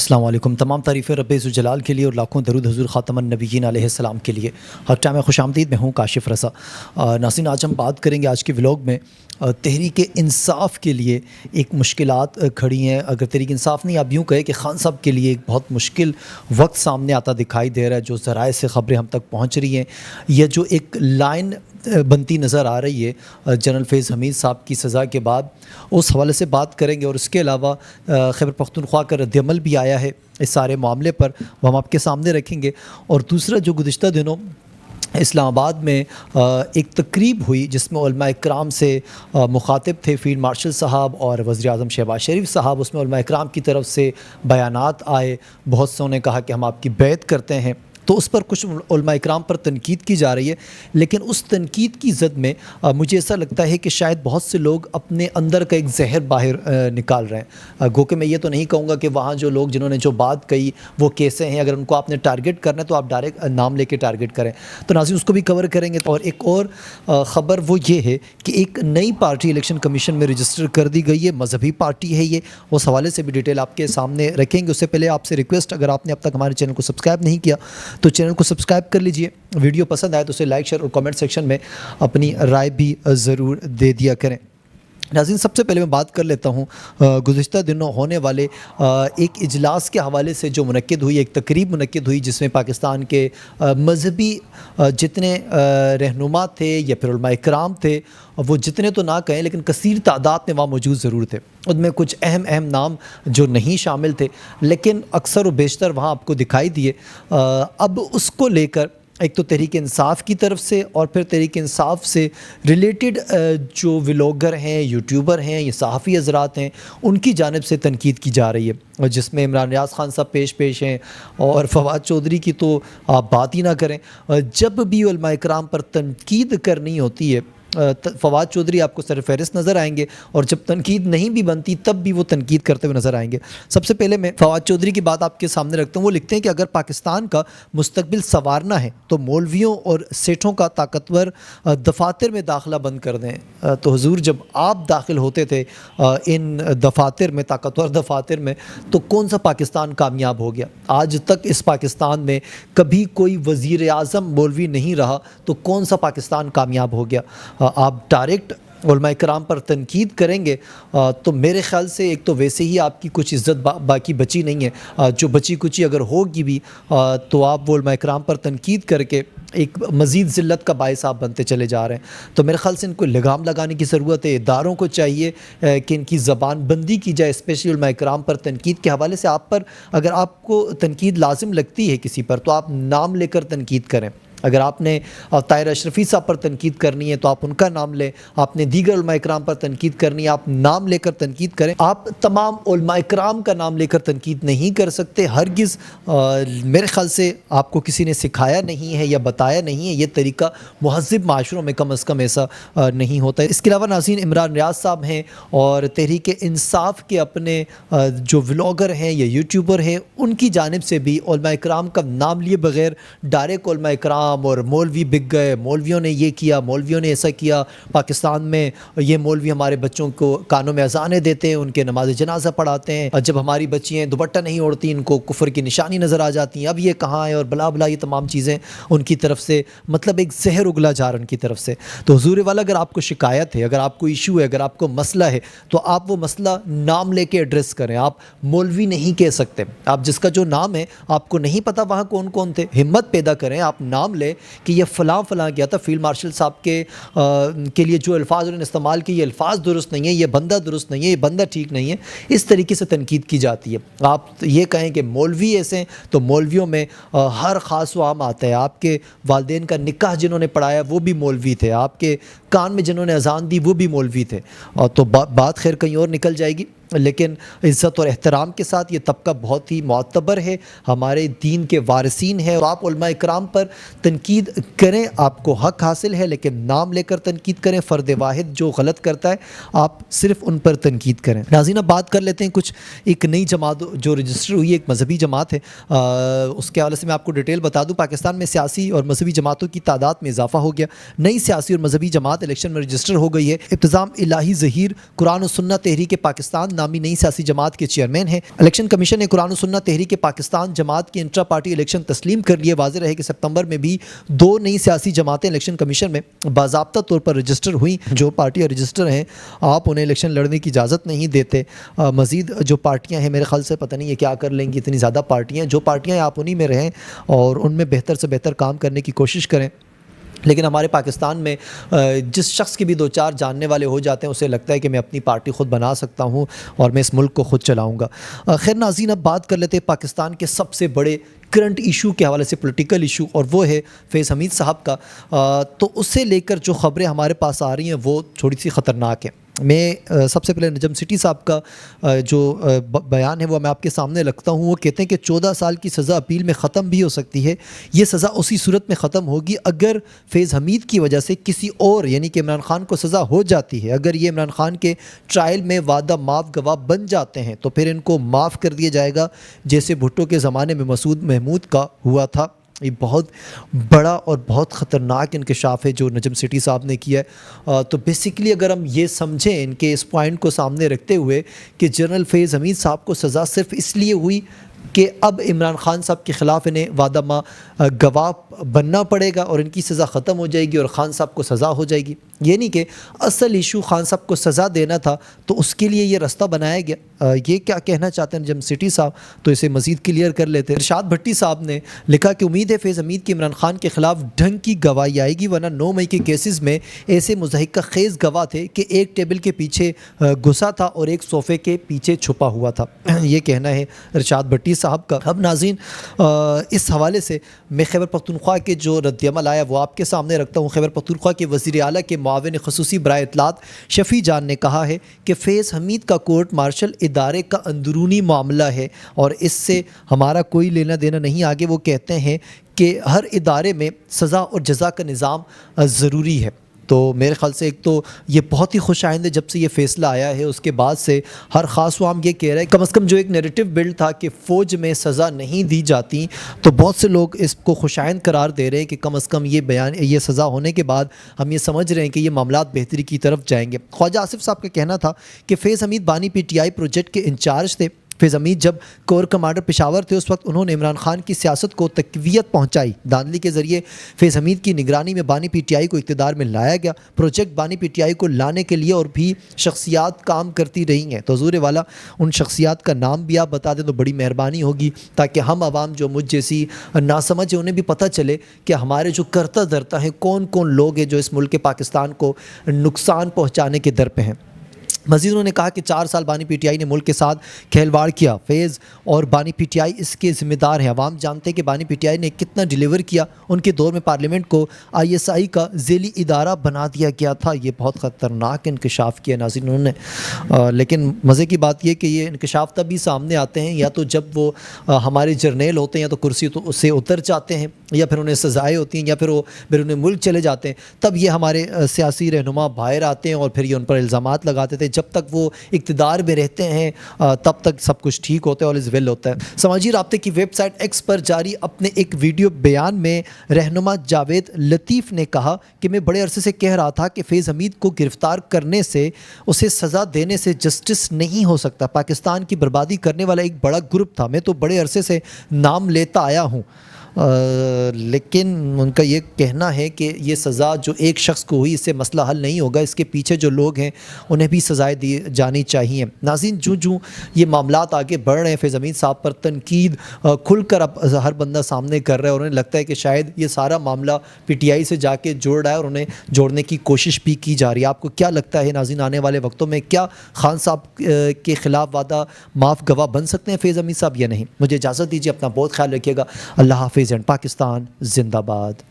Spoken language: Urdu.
السلام علیکم۔ تمام تعریفیں رب ذوالجلال کے لیے اور لاکھوں درود حضور خاتم النبیین علیہ السلام کے لیے۔ ہر ٹائم میں خوش آمدید، میں ہوں کاشف رضا۔ ناظرین، آج ہم بات کریں گے آج کے ولاگ میں تحریک انصاف کے لیے ایک مشکلات کھڑی ہیں۔ اگر تحریک انصاف نہیں، آپ یوں کہیں کہ خان صاحب کے لیے ایک بہت مشکل وقت سامنے آتا دکھائی دے رہا ہے، جو ذرائع سے خبریں ہم تک پہنچ رہی ہیں، یا جو ایک لائن بنتی نظر آ رہی ہے جنرل فیض حمید صاحب کی سزا کے بعد، اس حوالے سے بات کریں گے۔ اور اس کے علاوہ خیبر پختونخوا کا رد عمل بھی آیا ہے اس سارے معاملے پر، وہ ہم آپ کے سامنے رکھیں گے۔ اور دوسرا، جو گزشتہ دنوں اسلام آباد میں ایک تقریب ہوئی جس میں علماء اکرام سے مخاطب تھے فیلڈ مارشل صاحب اور وزیر اعظم شہباز شریف صاحب، اس میں علماء اکرام کی طرف سے بیانات آئے، بہت سو نے کہا کہ ہم آپ کی بیعت کرتے ہیں، تو اس پر کچھ علماء اکرام پر تنقید کی جا رہی ہے۔ لیکن اس تنقید کی زد میں مجھے ایسا لگتا ہے کہ شاید بہت سے لوگ اپنے اندر کا ایک زہر باہر نکال رہے ہیں۔ گو کہ میں یہ تو نہیں کہوں گا کہ وہاں جو لوگ جنہوں نے جو بات کہی وہ کیسے ہیں، اگر ان کو آپ نے ٹارگٹ کرنا ہے تو آپ ڈائریکٹ نام لے کے ٹارگٹ کریں۔ تو ناظرین، اس کو بھی کور کریں گے۔ اور ایک اور خبر وہ یہ ہے کہ ایک نئی پارٹی الیکشن کمیشن میں رجسٹر کر دی گئی ہے، مذہبی پارٹی ہے یہ، اس حوالے سے بھی ڈیٹیل آپ کے سامنے رکھیں گے۔ اس سے پہلے آپ سے ریکویسٹ، اگر آپ نے اب تک ہمارے چینل کو سبسکرائب نہیں کیا تو چینل کو سبسکرائب کر لیجئے، ویڈیو پسند آئے تو اسے لائک، شیئر اور کامنٹ سیکشن میں اپنی رائے بھی ضرور دے دیا کریں۔ ناظرین، سب سے پہلے میں بات کر لیتا ہوں گزشتہ دنوں ہونے والے ایک اجلاس کے حوالے سے جو منعقد ہوئی، ایک تقریب منعقد ہوئی جس میں پاکستان کے مذہبی جتنے رہنما تھے یا پھر علماء اکرام تھے، وہ جتنے تو نہ کہیں لیکن کثیر تعداد میں وہاں موجود ضرور تھے۔ ان میں کچھ اہم نام جو نہیں شامل تھے لیکن اکثر و بیشتر وہاں آپ کو دکھائی دیے۔ اب اس کو لے کر ایک تو تحریک انصاف کی طرف سے اور پھر تحریک انصاف سے ریلیٹڈ جو ولاگر ہیں، یوٹیوبر ہیں، یہ صحافی حضرات ہیں، ان کی جانب سے تنقید کی جا رہی ہے، جس میں عمران ریاض خان صاحب پیش ہیں اور فواد چودھری کی تو آپ بات ہی نہ کریں۔ جب بھی علماء اکرام پر تنقید کرنی ہوتی ہے، فواد چودھری آپ کو سر فہرست نظر آئیں گے، اور جب تنقید نہیں بھی بنتی تب بھی وہ تنقید کرتے ہوئے نظر آئیں گے۔ سب سے پہلے میں فواد چودھری کی بات آپ کے سامنے رکھتا ہوں۔ وہ لکھتے ہیں کہ اگر پاکستان کا مستقبل سنوارنا ہے تو مولویوں اور سیٹھوں کا طاقتور دفاتر میں داخلہ بند کر دیں۔ تو حضور، جب آپ داخل ہوتے تھے ان دفاتر میں، طاقتور دفاتر میں، تو کون سا پاکستان کامیاب ہو گیا؟ آج تک اس پاکستان میں کبھی کوئی وزیر اعظم مولوی نہیں رہا، تو کون سا پاکستان کامیاب ہو گیا؟ آپ ڈائریکٹ علماء کرام پر تنقید کریں گے تو میرے خیال سے ایک تو ویسے ہی آپ کی کچھ عزت باقی بچی نہیں ہے، جو بچی کچی اگر ہوگی بھی تو آپ وہ علماء کرام پر تنقید کر کے ایک مزید ذلت کا باعث آپ بنتے چلے جا رہے ہیں۔ تو میرے خیال سے ان کو لگام لگانے کی ضرورت ہے۔ اداروں کو چاہیے کہ ان کی زبان بندی کی جائے، اسپیشلی علماء کرام پر تنقید کے حوالے سے۔ آپ پر اگر آپ کو تنقید لازم لگتی ہے کسی پر تو آپ نام لے کر تنقید کریں۔ اگر آپ نے طاہر اشرفی صاحب پر تنقید کرنی ہے تو آپ ان کا نام لیں، آپ نے دیگر علماء اکرام پر تنقید کرنی ہے آپ نام لے کر تنقید کریں۔ آپ تمام علماء اکرام کا نام لے کر تنقید نہیں کر سکتے، ہرگز۔ میرے خیال سے آپ کو کسی نے سکھایا نہیں ہے یا بتایا نہیں ہے، یہ طریقہ مہذب معاشروں میں کم از کم ایسا نہیں ہوتا ہے۔ اس کے علاوہ ناظرین، عمران ریاض صاحب ہیں اور تحریک انصاف کے اپنے جو ولاگر ہیں یا یوٹیوبر ہیں، ان کی جانب سے بھی علماء اکرام کا نام لیے بغیر ڈائریکٹ علماء اکرام اور مولوی بک گئے، مولویوں نے یہ کیا، مولویوں نے ایسا کیا، پاکستان میں یہ مولوی ہمارے بچوں کو کانوں میں اذانیں دیتے ہیں، ان کے نماز جنازہ پڑھاتے ہیں، اور جب ہماری بچیاں دوپٹہ نہیں اوڑھتی ان کو کفر کی نشانی نظر آ جاتی ہیں، اب یہ کہاں ہے، اور بلا بلا یہ تمام چیزیں ان کی طرف سے، مطلب ایک زہر اگلا جا رہا ان کی طرف سے۔ تو حضور والا، اگر آپ کو شکایت ہے، اگر آپ کو ایشو ہے، اگر آپ کو مسئلہ ہے تو آپ وہ مسئلہ نام لے کے ایڈریس کریں۔ آپ مولوی نہیں کہہ سکتے، آپ جس کا جو نام ہے آپ کو نہیں پتا وہاں کون کون تھے، ہمت پیدا کریں، آپ نام لیں کہ یہ فلاں فلاں کیا تھا۔ فیلڈ مارشل صاحب کے لیے جو الفاظ انہوں نے استعمال کی، یہ الفاظ درست نہیں ہے، یہ بندہ درست نہیں ہے، یہ بندہ ٹھیک نہیں ہے، اس طریقے سے تنقید کی جاتی ہے۔ آپ یہ کہیں کہ مولوی ایسے ہیں تو مولویوں میں ہر خاص و عام آتا ہے۔ آپ کے والدین کا نکاح جنہوں نے پڑھایا وہ بھی مولوی تھے، آپ کے کان میں جنہوں نے اذان دی وہ بھی مولوی تھے، تو بات خیر کہیں اور نکل جائے گی۔ لیکن عزت اور احترام کے ساتھ یہ طبقہ بہت ہی معتبر ہے، ہمارے دین کے وارثین ہیں، اور آپ علماء اکرام پر تنقید کریں، آپ کو حق حاصل ہے، لیکن نام لے کر تنقید کریں۔ فرد واحد جو غلط کرتا ہے آپ صرف ان پر تنقید کریں۔ ناظرین، اب بات کر لیتے ہیں کچھ ایک نئی جماعت جو رجسٹر ہوئی ہے، ایک مذہبی جماعت ہے، اس کے حوالے سے میں آپ کو ڈیٹیل بتا دوں۔ پاکستان میں سیاسی اور مذہبی جماعتوں کی تعداد میں اضافہ ہو گیا، نئی سیاسی اور مذہبی جماعت الیکشن میں رجسٹر ہو گئی ہے۔ ابتسام الہی ظہیر قرآن و سنت تحریک پاکستان نامی نئی سیاسی جماعت کے چیئرمین ہیں۔ الیکشن کمیشن نے قرآن و سنت تحریک پاکستان جماعت کی انٹرا پارٹی الیکشن تسلیم کر لیے۔ واضح رہے کہ سپتمبر میں بھی 2 نئی سیاسی جماعتیں الیکشن کمیشن میں باضابطہ طور پر رجسٹر ہوئیں۔ جو پارٹیاں رجسٹر ہیں آپ انہیں الیکشن لڑنے کی اجازت نہیں دیتے۔ مزید جو پارٹیاں ہیں میرے خیال سے پتہ نہیں یہ کیا کر لیں گی، اتنی زیادہ پارٹیاں، جو پارٹیاں آپ انہی میں رہیں اور ان میں بہتر سے بہتر کام کرنے کی کوشش کریں۔ لیکن ہمارے پاکستان میں جس شخص کے بھی 2-4 جاننے والے ہو جاتے ہیں اسے لگتا ہے کہ میں اپنی پارٹی خود بنا سکتا ہوں اور میں اس ملک کو خود چلاؤں گا۔ خیر ناظرین، اب بات کر لیتے ہیں پاکستان کے سب سے بڑے کرنٹ ایشو کے حوالے سے، پولیٹیکل ایشو، اور وہ ہے فیض حمید صاحب کا۔ تو اس سے لے کر جو خبریں ہمارے پاس آ رہی ہیں وہ تھوڑی سی خطرناک ہیں۔ میں سب سے پہلے نجم سٹی صاحب کا جو بیان ہے وہ میں آپ کے سامنے رکھتا ہوں۔ وہ کہتے ہیں کہ 14 سال کی سزا اپیل میں ختم بھی ہو سکتی ہے۔ یہ سزا اسی صورت میں ختم ہوگی اگر فیض حمید کی وجہ سے کسی اور یعنی کہ عمران خان کو سزا ہو جاتی ہے۔ اگر یہ عمران خان کے ٹرائل میں وعدہ معاف گواہ بن جاتے ہیں تو پھر ان کو معاف کر دیا جائے گا، جیسے بھٹو کے زمانے میں مسعود محمود کا ہوا تھا۔ یہ بہت بڑا اور بہت خطرناک انکشاف ہے جو نجم سٹی صاحب نے کیا ہے۔ تو بیسیکلی اگر ہم یہ سمجھیں ان کے اس پوائنٹ کو سامنے رکھتے ہوئے کہ جنرل فیض حمید صاحب کو سزا صرف اس لیے ہوئی کہ اب عمران خان صاحب کے خلاف انہیں وعدہ گواہ بننا پڑے گا اور ان کی سزا ختم ہو جائے گی اور خان صاحب کو سزا ہو جائے گی، یہ نہیں کہ اصل ایشو خان صاحب کو سزا دینا تھا تو اس کے لیے یہ رستہ بنایا گیا۔ یہ کیا کہنا چاہتے ہیں نجم سٹی صاحب، تو اسے مزید کلیئر کر لیتے ہیں۔ ارشاد بھٹی صاحب نے لکھا کہ امید ہے فیض حمید کی عمران خان کے خلاف ڈھنگ کی گواہی آئے گی، ورنہ 9 مئی کے کیسز میں ایسے مضحکہ خیز گواہ تھے کہ ایک ٹیبل کے پیچھے گھسا تھا اور ایک صوفے کے پیچھے چھپا ہوا تھا۔ یہ کہنا ہے ارشاد بھٹی صاحب کا۔ اب ناظرین اس حوالے سے میں خیبر پختونخوا کے جو رد عمل آیا وہ آپ کے سامنے رکھتا ہوں۔ خیبر پختونخوا کے وزیر اعلیٰ کے معاون خصوصی برائے اطلاعات شفیع جان نے کہا ہے کہ فیض حمید کا کورٹ مارشل ادارے کا اندرونی معاملہ ہے اور اس سے ہمارا کوئی لینا دینا نہیں۔ آگے وہ کہتے ہیں کہ ہر ادارے میں سزا اور جزا کا نظام ضروری ہے۔ تو میرے خیال سے ایک تو یہ بہت ہی خوش آئند ہے جب سے یہ فیصلہ آیا ہے، اس کے بعد سے ہر خاص و عام یہ کہہ رہا ہے کم از کم جو ایک نیریٹو بلڈ تھا کہ فوج میں سزا نہیں دی جاتی، تو بہت سے لوگ اس کو خوش آئند قرار دے رہے ہیں کہ کم از کم یہ سزا ہونے کے بعد ہم یہ سمجھ رہے ہیں کہ یہ معاملات بہتری کی طرف جائیں گے۔ خواجہ آصف صاحب کا کہنا تھا کہ فیض حمید بانی پی ٹی آئی پروجیکٹ کے انچارج تھے۔ فیض حمید جب کور کمانڈر پشاور تھے اس وقت انہوں نے عمران خان کی سیاست کو تقویت پہنچائی۔ دھاندلی کے ذریعے فیض حمید کی نگرانی میں بانی پی ٹی آئی کو اقتدار میں لایا گیا۔ پروجیکٹ بانی پی ٹی آئی کو لانے کے لیے اور بھی شخصیات کام کرتی رہی ہیں، تو حضور والا ان شخصیات کا نام بھی آپ بتا دیں تو بڑی مہربانی ہوگی، تاکہ ہم عوام جو مجھ جیسی ناسمجھ انہیں بھی پتہ چلے کہ ہمارے جو کرتا دھرتا ہیں کون کون لوگ ہیں جو اس ملک پاکستان کو نقصان پہنچانے کے در پہ ہیں۔ مزید انہوں نے کہا کہ 4 سال بانی پی ٹی آئی نے ملک کے ساتھ کھیلواڑ کیا، فیض اور بانی پی ٹی آئی اس کے ذمہ دار ہیں۔ عوام جانتے ہیں کہ بانی پی ٹی آئی نے کتنا ڈیلیور کیا۔ ان کے دور میں پارلیمنٹ کو آئی ایس آئی کا ذیلی ادارہ بنا دیا گیا تھا۔ یہ بہت خطرناک انکشاف کیا ناظرین انہوں نے، لیکن مزے کی بات یہ کہ یہ انکشاف تب بھی سامنے آتے ہیں یا تو جب وہ ہمارے جرنیل ہوتے ہیں یا تو کرسی سے اتر جاتے ہیں یا پھر انہیں سزائیں ہوتی ہیں یا پھر وہ بیرون ملک چلے جاتے ہیں، تب یہ ہمارے سیاسی رہنما باہر آتے ہیں اور پھر یہ ان پر الزامات لگاتے تھے۔ جب تک وہ اقتدار میں رہتے ہیں تب تک سب کچھ ٹھیک ہوتا ہے اور ویل ہوتا ہے۔ سماجی رابطے کی ویب سائٹ ایکس پر جاری اپنے ایک ویڈیو بیان میں رہنما جاوید لطیف نے کہا کہ میں بڑے عرصے سے کہہ رہا تھا کہ فیض حمید کو گرفتار کرنے سے، اسے سزا دینے سے جسٹس نہیں ہو سکتا۔ پاکستان کی بربادی کرنے والا ایک بڑا گروپ تھا، میں تو بڑے عرصے سے نام لیتا آیا ہوں، لیکن ان کا یہ کہنا ہے کہ یہ سزا جو ایک شخص کو ہوئی اس سے مسئلہ حل نہیں ہوگا، اس کے پیچھے جو لوگ ہیں انہیں بھی سزائیں دی جانی چاہیے۔ ناظرین جو یہ معاملات آگے بڑھ رہے ہیں، فیض حمید صاحب پر تنقید کھل کر اب ہر بندہ سامنے کر رہا ہے اور انہیں لگتا ہے کہ شاید یہ سارا معاملہ پی ٹی آئی سے جا کے جوڑ رہا ہے اور انہیں جوڑنے کی کوشش بھی کی جا رہی ہے۔ آپ کو کیا لگتا ہے ناظرین، آنے والے وقتوں میں کیا خان صاحب کے خلاف وعدہ معاف گواہ بن سکتے ہیں فیض حمید صاحب یا نہیں؟ مجھے اجازت دیجیے، اپنا بہت خیال رکھیے گا۔ اللہ حافظ اینڈ پاکستان زندہ باد۔